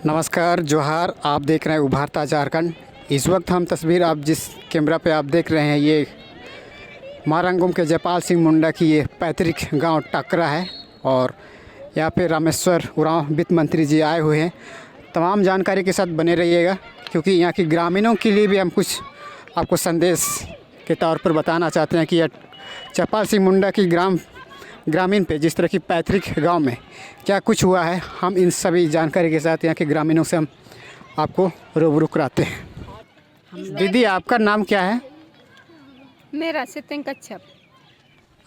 नमस्कार, जोहार। आप देख रहे हैं उभारता झारखंड। इस वक्त हम तस्वीर आप जिस कैमरा पे आप देख रहे हैं ये मारंगुम के जयपाल सिंह मुंडा की ये पैतृक गांव टकरा है और यहाँ पे रामेश्वर उरांव वित्त मंत्री जी आए हुए हैं। तमाम जानकारी के साथ बने रहिएगा क्योंकि यहाँ की ग्रामीणों के लिए भी हम कुछ आपको संदेश के तौर पर बताना चाहते हैं कि यह जयपाल सिंह मुंडा की ग्रामीण पे जिस तरह की पैतृक गांव में क्या कुछ हुआ है, हम इन सभी जानकारी के साथ यहाँ के ग्रामीणों से हम आपको रूबरू कराते हैं। दीदी, आपका नाम क्या है? मेरा सितंग कच्छप।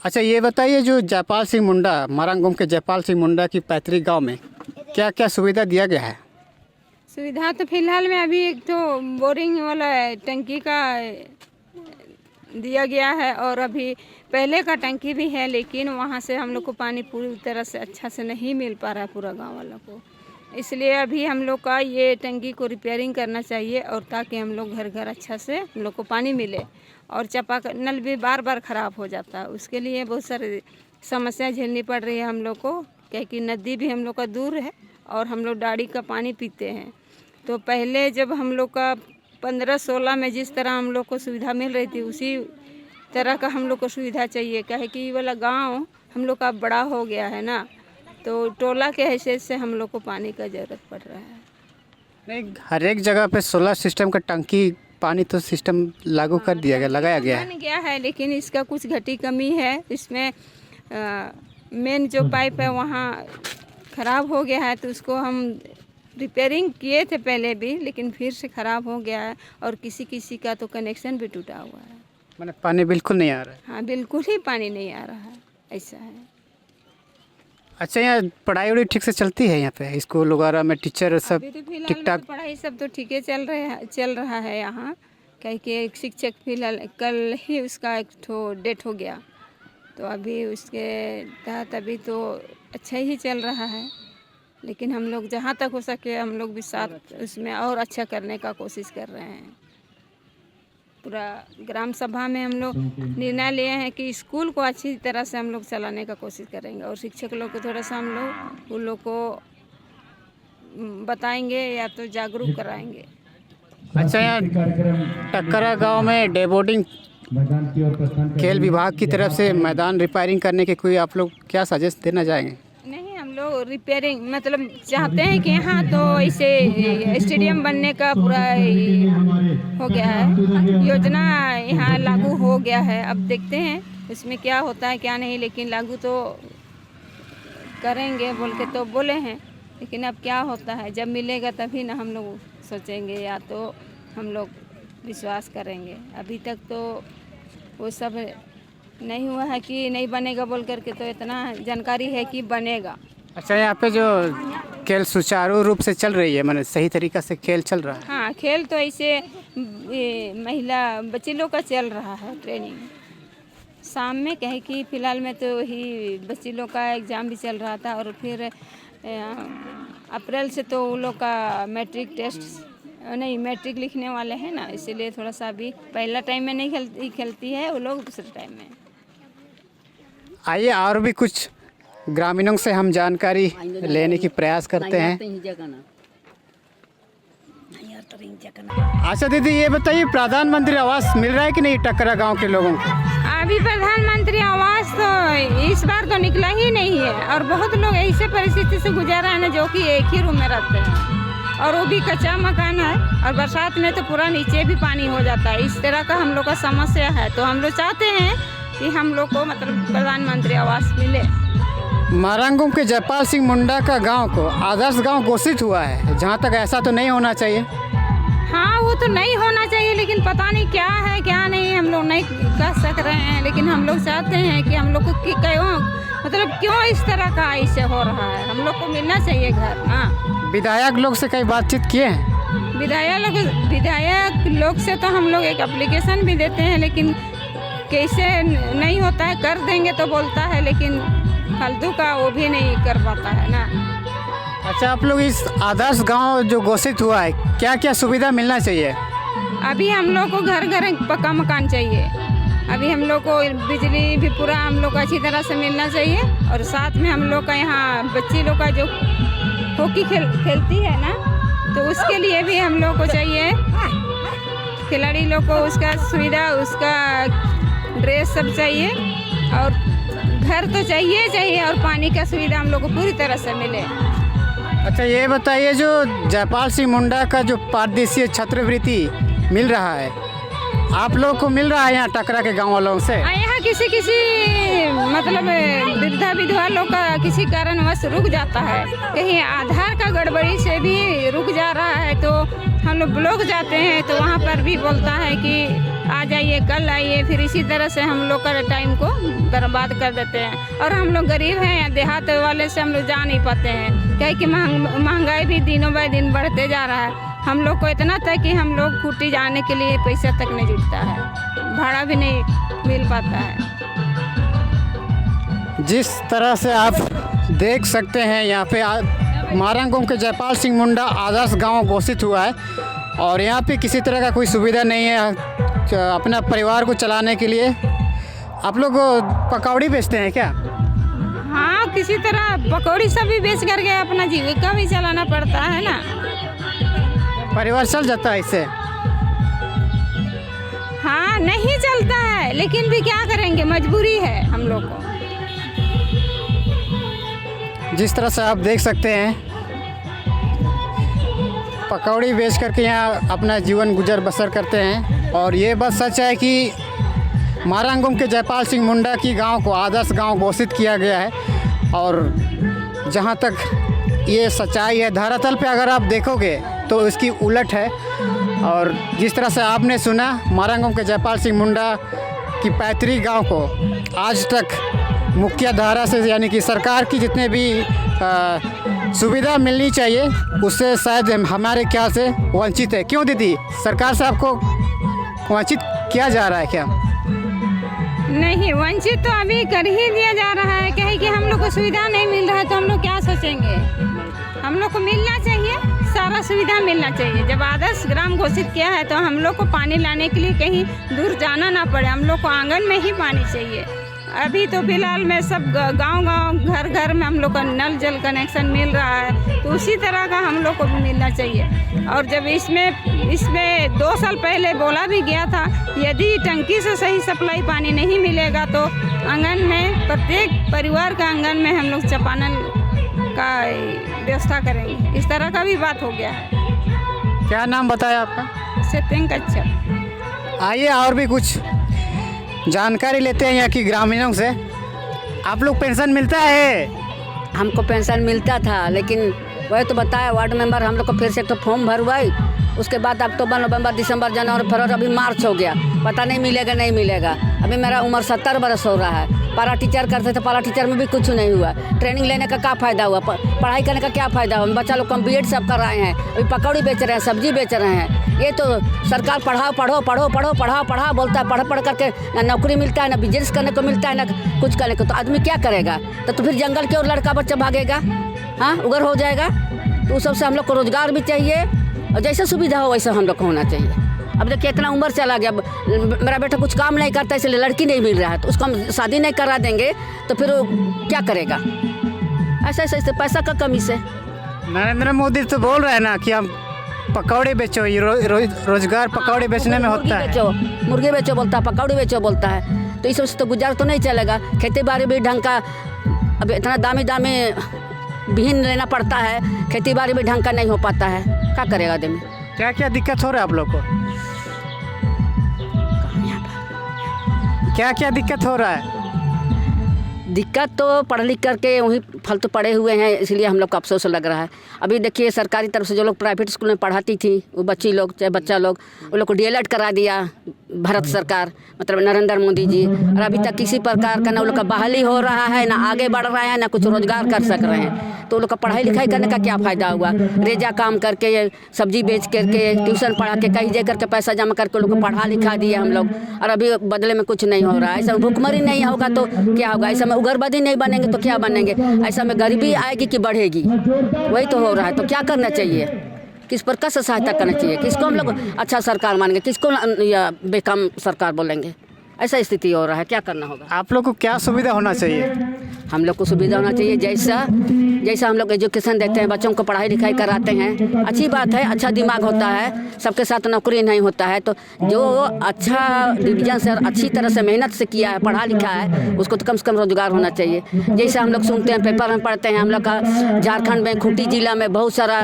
अच्छा, ये बताइए, जो जयपाल सिंह मुंडा मारंगुम के जयपाल सिंह मुंडा की पैतृक गांव में क्या क्या सुविधा दिया गया है? सुविधा तो फिलहाल में अभी एक तो बोरिंग वाला टंकी का दिया गया है और अभी पहले का टंकी भी है, लेकिन वहाँ से हम लोग को पानी पूरी तरह से अच्छा से नहीं मिल पा रहा है पूरा गांव वालों को। इसलिए अभी हम लोग का ये टंकी को रिपेयरिंग करना चाहिए और ताकि हम लोग घर घर अच्छा से हम लोग को पानी मिले। और चापाकल भी बार बार ख़राब हो जाता है, उसके लिए बहुत सारी समस्या झेलनी पड़ रही है हम लोग को, क्योंकि नदी भी हम लोग का दूर है और हम लोग डाड़ी का पानी पीते हैं। तो पहले जब हम लोग का 15-16 में जिस तरह हम लोग को सुविधा मिल रही थी, उसी तरह का हम लोग को सुविधा चाहिए। क्या है कि ये वाला गांव हम लोग का बड़ा हो गया है ना, तो टोला के हैसियत से हम लोग को पानी का ज़रूरत पड़ रहा है। नहीं, हर एक जगह पे सोलर सिस्टम का टंकी पानी तो सिस्टम लागू कर दिया गया, लगाया गया है। बन गया है, लेकिन इसका कुछ घटी कमी है। इसमें मेन जो पाइप है वहाँ ख़राब हो गया है, तो उसको हम रिपेयरिंग किए थे पहले भी, लेकिन फिर से ख़राब हो गया है और किसी किसी का तो कनेक्शन भी टूटा हुआ है। मैंने पानी बिल्कुल नहीं आ रहा है। हाँ, बिल्कुल ही पानी नहीं आ रहा है, ऐसा है। अच्छा, यहाँ पढ़ाई वढ़ाई ठीक से चलती है? यहाँ पे स्कूल वगैरह में टीचर सब अभी तो फिलहाल ठीक ठाक? में पढ़ाई सब तो ठीक है चल रहा है यहाँ। क्योंकि एक शिक्षक फिलहाल कल ही उसका एक ठो डेथ हो गया, तो अभी उसके तहत अभी तो अच्छा ही चल रहा है। लेकिन हम लोग जहाँ तक हो सके हम लोग भी साथ उसमें और अच्छा करने का कोशिश कर रहे हैं। पूरा ग्राम सभा में हम लोग निर्णय लिए हैं कि स्कूल को अच्छी तरह से हम लोग चलाने का कोशिश करेंगे और शिक्षक लोग को थोड़ा सा हम लोग उन लोग को बताएंगे या तो जागरूक कराएंगे। अच्छा, यहाँ टकरा गांव में डे बोर्डिंग खेल विभाग की तरफ से मैदान रिपेयरिंग करने के कोई आप लोग क्या सजेस्ट देना चाहेंगे? नहीं, हम लोग रिपेयरिंग मतलब चाहते हैं कि यहाँ तो ऐसे स्टेडियम बनने का पूरा हो गया है, योजना यहाँ लागू हो गया है। अब देखते हैं उसमें क्या होता है क्या नहीं, लेकिन लागू तो करेंगे बोल के तो बोले हैं, लेकिन अब क्या होता है जब मिलेगा तभी ना हम लोग सोचेंगे या तो हम लोग विश्वास करेंगे। अभी तक तो वो सब नहीं हुआ है कि नहीं बनेगा बोल करके, तो इतना जानकारी है कि बनेगा। अच्छा, यहाँ पे जो खेल सुचारू रूप से चल रही है, माने सही तरीक़ा से खेल चल रहा है? हाँ, खेल तो ऐसे महिला बच्चे लोग का चल रहा है ट्रेनिंग। शाम में कहे कि फ़िलहाल में तो ही बच्चे लोग का एग्ज़ाम भी चल रहा था और फिर अप्रैल से तो वो लोग का मैट्रिक लिखने वाले हैं ना, इसीलिए थोड़ा सा अभी पहला टाइम में नहीं खेलती है वो लोग, दूसरे टाइम में। आइए और भी कुछ ग्रामीणों से हम जानकारी लेने की प्रयास करते हैं। अच्छा दीदी, ये बताइए, प्रधानमंत्री आवास मिल रहा है कि नहीं टकरा गांव के लोगों को? अभी प्रधानमंत्री आवास तो इस बार तो निकला ही नहीं है और बहुत लोग ऐसे परिस्थिति से गुजर रहे हैं ना, जो कि एक ही रूम में रहते हैं और वो भी कच्चा मकान है और बरसात में तो पूरा नीचे भी पानी हो जाता है। इस तरह का हम लोग का समस्या है, तो हम लोग चाहते हैं कि हम लोग को मतलब प्रधानमंत्री आवास मिले। मारंगुम के जयपाल सिंह मुंडा का गांव को आदर्श गांव घोषित हुआ है, जहां तक ऐसा तो नहीं होना चाहिए। हाँ, वो तो नहीं होना चाहिए, लेकिन पता नहीं क्या है क्या नहीं, हम लोग नहीं कह सक रहे हैं। लेकिन हम लोग चाहते हैं कि हम लोग को क्यों इस तरह का ऐसे हो रहा है, हम लोग को मिलना चाहिए घर ना। विधायक लोग से कई बातचीत किए हैं? विधायक लोग से तो हम लोग एक एप्लीकेशन भी देते हैं, लेकिन कैसे नहीं होता है। कर देंगे तो बोलता है, लेकिन फालतू का वो भी नहीं कर पाता है ना। अच्छा, आप लोग इस आदर्श गांव जो घोषित हुआ है, क्या क्या सुविधा मिलना चाहिए? अभी हम लोग को घर घर पक्का मकान चाहिए। अभी हम लोग को बिजली भी पूरा हम लोग को अच्छी तरह से मिलना चाहिए और साथ में हम लोग का यहाँ बच्ची लोग का जो हॉकी खेलती है ना, तो उसके लिए भी हम लोग को चाहिए, खिलाड़ी लोग को उसका सुविधा, उसका ड्रेस सब चाहिए, और घर तो चाहिए और पानी का सुविधा हम लोग को पूरी तरह से मिले। अच्छा, ये बताइए, जो जयपाल सिंह मुंडा का जो पारदेशीय छात्रवृत्ति मिल रहा है, आप लोग को मिल रहा है यहाँ टकरा के गांव वालों से? यहाँ किसी मतलब वृद्धा विधवा लोग का किसी कारणवश रुक जाता है, कहीं आधार का गड़बड़ी से भी रुक जा रहा है, तो हम लोग ब्लॉक जाते हैं तो वहाँ पर भी बोलता है कि आ जाइए, कल आइए, फिर इसी तरह से हम लोग का टाइम को बर्बाद कर देते हैं। और हम लोग गरीब हैं, देहात वाले से हम लोग जा नहीं पाते हैं, क्या कि महंगाई भी दिनों बाय दिन बढ़ते जा रहा है। हम लोग को इतना था कि हम लोग खूटी जाने के लिए पैसा तक नहीं जुटता है, भाड़ा भी नहीं मिल पाता है। जिस तरह से आप देख सकते हैं, यहाँ पे मारंगों के जयपाल सिंह मुंडा आदर्श गांव घोषित हुआ है, और यहाँ पे किसी तरह का कोई सुविधा नहीं है अपना परिवार को चलाने के लिए। आप लोग पकौड़ी बेचते हैं क्या? हाँ, किसी तरह पकौड़ी सब भी बेच करके अपना जीविका भी चलाना पड़ता है ना। परिवार चल जाता है इससे? हाँ, नहीं चलता है, लेकिन भी क्या करेंगे, मजबूरी है हम लोग को। जिस तरह से आप देख सकते हैं, पकौड़ी बेच करके यहाँ अपना जीवन गुजर बसर करते हैं। और ये बात सच है कि मारंगुम के जयपाल सिंह मुंडा की गांव को आदर्श गांव घोषित किया गया है, और जहां तक ये सच्चाई है, धरातल पे अगर आप देखोगे तो इसकी उलट है। और जिस तरह से आपने सुना, मारंगुम के जयपाल सिंह मुंडा की पैतृक गांव को आज तक मुखिया धारा से, यानी कि सरकार की जितने भी सुविधा मिलनी चाहिए उससे शायद हमारे ख्याल से वंचित है। क्यों दीदी, सरकार से आपको वंचित किया जा रहा है क्या? नहीं, वंचित तो अभी कर ही दिया जा रहा है, क्या है कि हम लोग को सुविधा नहीं मिल रहा है, तो हम लोग क्या सोचेंगे। हम लोग को मिलना चाहिए, सारा सुविधा मिलना चाहिए। जब आदर्श ग्राम घोषित किया है तो हम लोग को पानी लाने के लिए कहीं दूर जाना ना पड़े, हम लोग को आंगन में ही पानी चाहिए। अभी तो फिलहाल में सब गांव-गांव, घर-घर में हम लोग का नल जल कनेक्शन मिल रहा है, तो उसी तरह का हम लोग को भी मिलना चाहिए। और जब इसमें 2 साल पहले बोला भी गया था, यदि टंकी से सही सप्लाई पानी नहीं मिलेगा तो आंगन में, प्रत्येक परिवार का आंगन में हम लोग चापानल का व्यवस्था करेंगे। इस तरह का भी बात हो गया है। क्या नाम बताया आपका? सत्यंग कच्छप। आइए और भी कुछ जानकारी लेते हैं यहाँ की ग्रामीणों से। आप लोग पेंशन मिलता है? हमको पेंशन मिलता था, लेकिन वही तो बताया, वार्ड मेंबर हम लोग को फिर से एक तो फॉर्म भरवाई, उसके बाद अक्टूबर, नवंबर, दिसंबर, जनवरी, फरवरी, अभी मार्च हो गया, पता नहीं मिलेगा नहीं मिलेगा। अभी मेरा उम्र 70 बरस हो रहा है। पारा टीचर करते थे, पारा टीचर में भी कुछ नहीं हुआ। ट्रेनिंग लेने का क्या फ़ायदा हुआ, पढ़ाई करने का क्या फ़ायदा हुआ। बच्चा लोग कम B.Ed सब कर रहे हैं, अभी पकौड़ी बेच रहे हैं, सब्जी बेच रहे हैं। ये तो सरकार पढ़ाओ पढ़ो पढ़ो पढ़ो पढ़ाओ पढ़ाओ बोलता है, पढ़ करके ना नौकरी मिलता है, ना बिजनेस करने को मिलता है, ना कुछ करने को। तो आदमी क्या करेगा? तो फिर जंगल की ओर लड़का बच्चा भागेगा, हाँ, उगर हो जाएगा। तो उस सबसे हम लोग को रोज़गार भी चाहिए, और जैसे सुविधा हो वैसा हम लोग को होना चाहिए। अब देखिए इतना उम्र चला गया, मेरा बेटा कुछ काम नहीं करता, इसलिए लड़की नहीं मिल रहा है, तो उसको हम शादी नहीं करा देंगे तो फिर वो क्या करेगा? ऐसे पैसा का कमी से। नरेंद्र मोदी तो बोल रहे हैं ना कि हम पकौड़े बेचो, ये रोजगार पकौड़े बेचने में होता है। मुर्गी बेचो बोलता है, पकौड़ी बेचो बोलता है, तो इस सबसे तो गुजार तो नहीं चलेगा। खेती बाड़ी भी ढंग का, अब इतना दामी बीहन लेना पड़ता है, खेती बाड़ी भी ढंग का नहीं हो पाता है, क्या करेगा आदमी? क्या क्या दिक्कत हो रहा है आप लोग को? क्या क्या दिक्कत हो रहा है? दिक्कत तो पढ़ लिख करके वही फालतू पड़े हुए हैं, इसलिए हम लोग को अफसोस लग रहा है। अभी देखिए सरकारी तरफ से जो लोग प्राइवेट स्कूल में पढ़ाती थी, वो बच्ची लोग चाहे बच्चा लोग, वो लोग को D.Ed करा दिया भारत सरकार, मतलब नरेंद्र मोदी जी। और अभी तक किसी प्रकार का ना वो लोग का बहाली हो रहा है, ना आगे बढ़ रहा है, ना कुछ रोजगार कर सक रहे हैं। तो वो लोग का पढ़ाई लिखाई करने का क्या फ़ायदा हुआ? रेजा काम करके, सब्जी बेच करके, ट्यूशन पढ़ा के, कहीं जा करके पैसा जमा करके लोग को पढ़ा लिखा दिया हम लोग, और अभी बदले में कुछ नहीं हो रहा है। ऐसा भूखमरी नहीं होगा तो क्या होगा? ऐसा में उग्रवादी नहीं बनेंगे तो क्या बनेंगे? ऐसा में गरीबी आएगी कि बढ़ेगी? वही तो हो रहा है। तो क्या करना चाहिए? किस प्रकार से सहायता करना चाहिए? किसको हम लोग अच्छा सरकार मानेंगे, किसको या बेकाम सरकार बोलेंगे? ऐसा स्थिति हो रहा है, क्या करना होगा? आप लोग को क्या सुविधा होना चाहिए? हम लोग को सुविधा होना चाहिए। जैसा हम लोग एजुकेशन देते हैं, बच्चों को पढ़ाई लिखाई कराते हैं, अच्छी बात है, अच्छा दिमाग होता है। सबके साथ नौकरी नहीं होता है, तो जो अच्छा डिवीजन से अच्छी तरह से मेहनत से किया है, पढ़ा लिखा है, उसको तो कम से कम रोजगार होना चाहिए। जैसे हम लोग सुनते हैं, पेपर में पढ़ते हैं, हम लोग का झारखंड में खूंटी जिला में बहुत सारा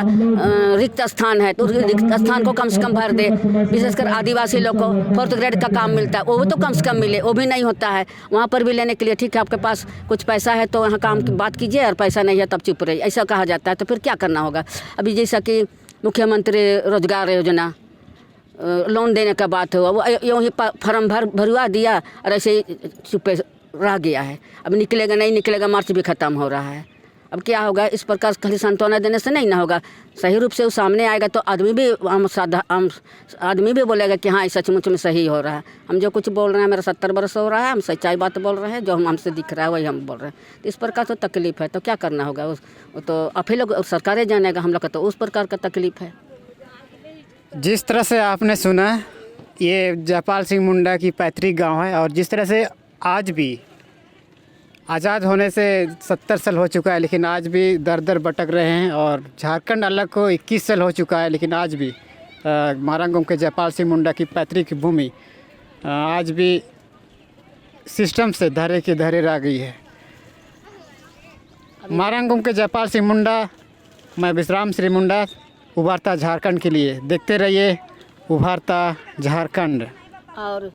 रिक्त स्थान है, तो रिक्त स्थान को कम से कम भर दे। विशेषकर आदिवासी लोग को 4th ग्रेड का काम मिलता है, वो तो कम से कम मिले, वो भी नहीं होता है। वहाँ पर भी लेने के लिए ठीक है, आपके पास कुछ पैसा है तो वहाँ काम की बात कीजिए, और पैसा नहीं है तब चुप रहिए, ऐसा कहा जाता है। तो फिर क्या करना होगा? अभी जैसा कि मुख्यमंत्री रोजगार योजना लोन देने का बात हुआ, वो यूँ ही फॉर्म भरवा दिया और ऐसे ही चुपे रह गया है। अब निकलेगा नहीं निकलेगा, मार्च भी ख़त्म हो रहा है। अब क्या होगा? इस प्रकार खाली सांत्वना देने से नहीं ना होगा, सही रूप से वो सामने आएगा तो आदमी भी आम आदमी भी बोलेगा कि हाँ सचमुच में सही हो रहा है। हम जो कुछ बोल रहे हैं, मेरा 70 वर्ष हो रहा है, हम सच्चाई बात बोल रहे हैं, जो हमसे दिख रहा है वही हम बोल रहे हैं। तो इस प्रकार तो तकलीफ़ है, तो क्या करना होगा? वो तो आप ही लोग सरकारें जानेगा, हम लोग का तो उस प्रकार का तकलीफ़ है। जिस तरह से आपने सुना, ये जयपाल सिंह मुंडा की पैतृक गांव है, और जिस तरह से आज भी आज़ाद होने से 70 साल हो चुका है, लेकिन आज भी दर दर भटक रहे हैं। और झारखंड अलग को 21 साल हो चुका है, लेकिन आज भी मारंगुम के जयपाल सिंह मुंडा की पैतृक भूमि आज भी सिस्टम से धरे के धरे रह गई है। मारंगुम के जयपाल सिंह मुंडा, मैं विश्राम श्री मुंडा, उभारता झारखंड के लिए। देखते रहिए उभारता झारखंड। और